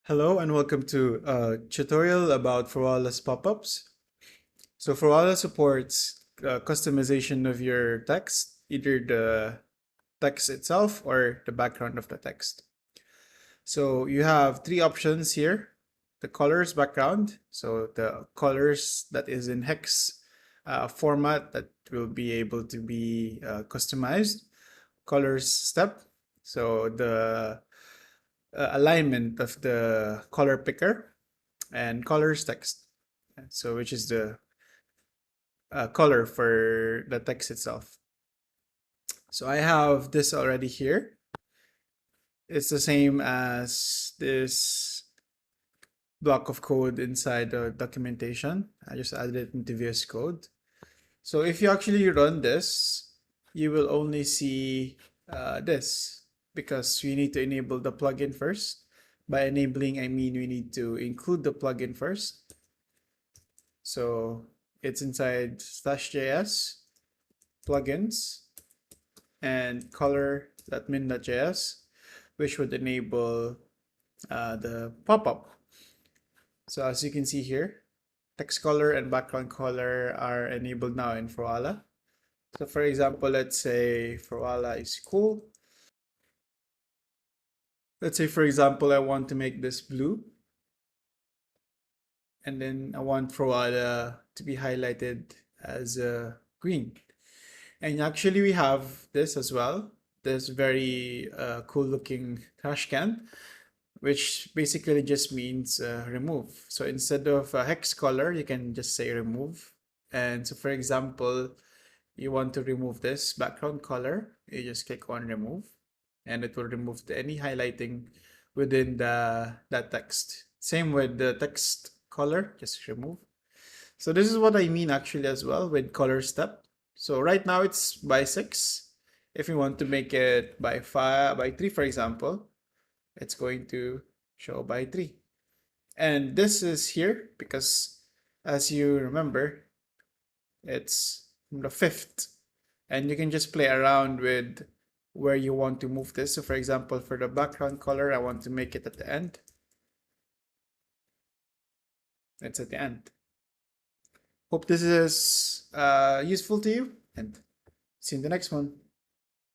Hello and welcome to a tutorial about Froala's pop-ups. So Froala supports customization of your text, either the text itself or the background of the text. So you have three options here. The colors background, so the colors that is in hex format that will be able to be customized. Colors step, so the alignment of the color picker, and colors text, so which is the color for the text itself. So I have this already here. It's the same as this block of code inside the documentation. I just added it into VS Code. So if you actually run this, you will only see this because we need to enable the plugin first. By enabling, I mean we need to include the plugin first. So it's inside /js plugins and color.min.js, which would enable the pop-up. So as you can see here, text color and background color are enabled now in Froala. So for example, let's say Froala is cool. Let's say, for example, I want to make this blue. And then I want Froala to be highlighted as green. And actually we have this as well. This very cool looking trash can, which basically just means remove. So instead of a hex color, you can just say remove. And so for example, you want to remove this background color, you just click on remove and it will remove any highlighting within that text. Same with the text color, just remove. So this is what I mean actually as well with color step. So right now it's by 6. If you want to make it by 5, by 3, for example, it's going to show by 3. And this is here because, as you remember, it's the 5th. And you can just play around with where you want to move this. So for example, for the background color, I want to make it at the end. It's at the end. Hope this is useful to you, and see you in the next one.